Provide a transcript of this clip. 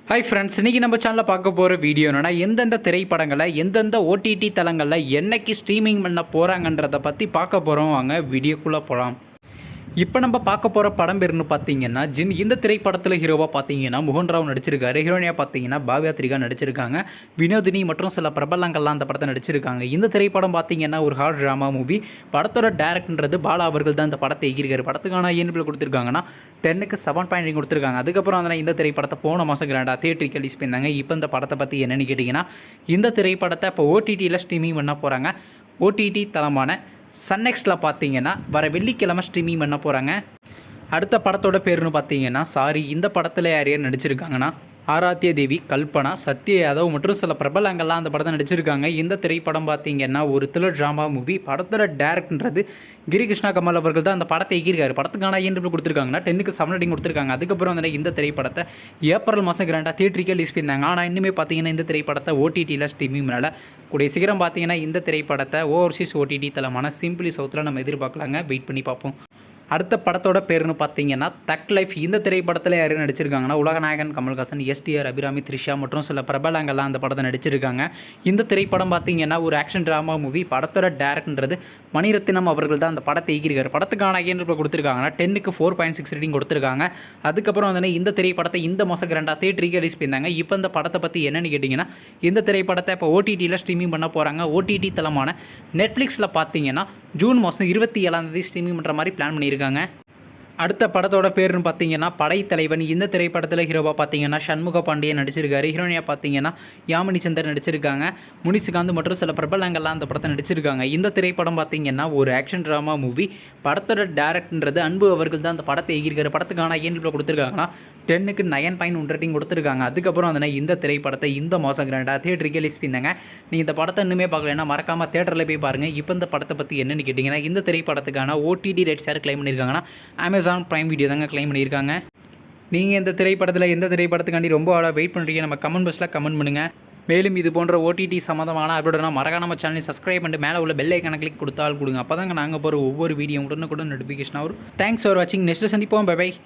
Hi friends, இன்றைக்கி நம்ம சேனலில் பார்க்க போகிற வீடியோ என்னென்னா, எந்தெந்த திரைப்படங்களை எந்தெந்த ஓடிடி தளங்களில் என்னைக்கு ஸ்ட்ரீமிங் பண்ண போகிறாங்கன்றதை பற்றி பார்க்க போகிறோம். வாங்க வீடியோக்குள்ளே போகலாம். இப்போ நம்ம பார்க்க போகிற படம் பேர்னு பார்த்தீங்கன்னா ஜின். இந்த திரைப்படத்தில் ஹீரோவாக பார்த்தீங்கன்னா மோகன் ராவ் நடிச்சிருக்காரு. ஹீரோனியாக பார்த்தீங்கன்னா பாவ்யா திரிகா நடிச்சிருக்காங்க. வினோதினி மற்றும் சில பிரபலங்கள்லாம் அந்த படத்தை நடிச்சிருக்காங்க. இந்த திரைப்படம் பார்த்தீங்கன்னா ஒரு ஹார்ட் ட்ராமா மூவி. படத்தோட டேரக்டர்ன்றது பாலா அவர்கள் தான் இந்த படத்தை எகிரிக்காரு. படத்துக்கான IMDb கொடுத்துருக்காங்கன்னா 10க்கு 7.9 கொடுத்துருக்காங்க. அதுக்கப்புறம் வந்து இந்த திரைப்படத்தை போன மாதம் கிராண்டாக தியேட்டருக்கு ரிலீஸ் பண்ணியிருந்தாங்க. இப்போ இந்த படத்தை பற்றி என்னென்னு கேட்டிங்கன்னா, இந்த திரைப்படத்தை இப்போ OTTயில் ஸ்ட்ரீமிங் பண்ண போகிறாங்க. OTT தளமான சன்நெக்ஸ்ட்டில் பார்த்தீங்கன்னா வர வெள்ளிக்கிழமை ஸ்ட்ரீமிங் பண்ண போகிறாங்க. அடுத்த படத்தோட பேருன்னு பார்த்தீங்கன்னா சாரி. இந்த படத்தில் யார் யார் நடிச்சிருக்காங்கன்னா, ஆராத்யா தேவி, கல்பனா, சத்ய யாதவ் மற்றும் சில பிரபலங்கள்லாம் அந்த படத்தை நடிச்சிருக்காங்க. இந்த திரைப்படம் பார்த்தீங்கன்னா ஒரு த்ரில்லர் ட்ராமா மூவி. படத்தோட டேரக்டர்ன்றது கிரிகிருஷ்ணா கமல் அவர்கள் தான் அந்த படத்தை எகிரிக்காரு. படத்துக்கான IMDb கொடுத்துருக்காங்கன்னா 10க்கு 7 ரேட்டிங் கொடுத்துருக்காங்க. அதுக்கப்புறம் வந்து இந்த திரைப்படத்தை ஏப்ரல் மாதம் கிராண்டாக தியேட்டருக்கு ரிலீஸ் பண்ணியிருந்தாங்க. ஆனால் இன்னுமே பார்த்தீங்கன்னா இந்த திரைப்படத்தை OTTயில் ஸ்ட்ரீமிங் பண்ணல. கூடிய சீக்கிரம் பார்த்தீங்கன்னா இந்த திரைப்படத்தை ஓவர்சீஸ் OTT தளமான சிம்பிளி சவுத்தில் நம்ம எதிர்பார்க்கலாங்க. வெயிட் பண்ணி பார்ப்போம். அடுத்த படத்தோட பேருன்னு பார்த்தீங்கன்னா தக் லைஃப். இந்த திரைப்படத்தில் யார் நடிச்சிருக்காங்கன்னா உலகநாயகன் கமல்ஹாசன், STR, அபிராமி, த்ரிஷா மற்றும் சில பிரபலங்கள்லாம் அந்த படத்தை நடிச்சிருக்காங்க. இந்த திரைப்படம் பார்த்தீங்கன்னா ஒரு ஆக்ஷன் ட்ராமா மூவி. படத்தோட டேரக்டர்ன்றது மணிரத்னம் அவர்கள் தான் அந்த படத்தை எகிரிக்காரு. படத்துக்கான IMDb கொடுத்துருக்காங்கன்னா 10க்கு 4.6 ரேட்டிங் கொடுத்துருக்காங்க. அதுக்கப்புறம் வந்து இந்த திரைப்படத்தை இந்த மாதம் கிராண்டாக தியேட்டருக்கு ரிலீஸ் பண்ணியிருந்தாங்க. இப்போ இந்த படத்தை பற்றி என்னென்னு கேட்டிங்கன்னா, இந்த திரைப்படத்தை இப்போ OTTயில் ஸ்ட்ரீமிங் பண்ண போகிறாங்க. OTT தளமான நெட்ஃப்ளிக்ஸில் பார்த்தீங்கன்னா ஜூன் மாதம் 27 ஸ்ட்ரீமிங் பண்ணுற மாதிரி பிளான் பண்ணியிருக்காங்க. அடுத்த படத்தோட பேருன்னு பார்த்தீங்கன்னா படைத்தலைவன். இந்த திரைப்படத்தில் ஹீரோவாக பார்த்தீங்கன்னா சண்முக பாண்டியன் நடிச்சிருக்காரு. ஹீரோனியாக பார்த்தீங்கன்னா யாமினி சந்தர் நடிச்சிருக்காங்க. முனிசுகாந்த் மற்றும் சில பிரபலங்கள்லாம் அந்த படத்தை நடிச்சிருக்காங்க. இந்த திரைப்படம் பார்த்தீங்கன்னா ஒரு ஆக்ஷன் ட்ராமா மூவி. படத்தோட டேரக்டர்ன்றது அன்பு அவர்கள் தான் அந்த படத்தை எகிரிக்காரு. படத்துக்கான IMDb கொடுத்துருக்காங்கன்னா 10க்கு 9.1 ரேட்டிங் கொடுத்துருக்காங்க. அதுக்கப்புறம் வந்து இந்த திரைப்படத்தை இந்த மாதம் கிராண்டாக தியேட்டருக்கு ரிலீஸ் பண்ணியிருந்தாங்க. நீங்கள் இந்த படத்தை இன்னுமே பார்க்கலன்னா மறக்காமல் தேட்டரில் போய் பாருங்கள். இப்போ இந்த படத்தை பற்றி என்னென்னு கேட்டிங்கன்னா, இந்த திரைப்படத்துக்கான OTT ரைட்ஸ் யார் கிளைம் பண்ணியிருக்காங்கன்னா Amazon Prime Video தாங்க கிளைம் பண்ணியிருக்காங்க. நீங்கள் இந்த திரைப்படத்தில் எந்த திரைப்படத்துக்காண்டி ரொம்ப வெயிட் பண்ணுறீங்க நம்ம கமெண்ட் பாக்ஸில் கமெண்ட் பண்ணுங்கள். மேலும் இது போன்ற OTT சம்மந்தமான அப்டேட்னா மறக்காம நம்ம சேனலை சப்ஸ்கிரைப் பண்ணிட்டு மேலே உள்ள பெல் ஐக்கானை கிளிக் கொடுத்தால் கொடுங்க. அப்போ தாங்க நாங்கள் போகிற ஒவ்வொரு வீடியோ உடனுக்குடன் நோட்டிஃபிகேஷன் வரும். தேங்க்ஸ் ஃபார் வாட்சிங். நெக்ஸ்ட்டில் சந்திப்போம். Bye by.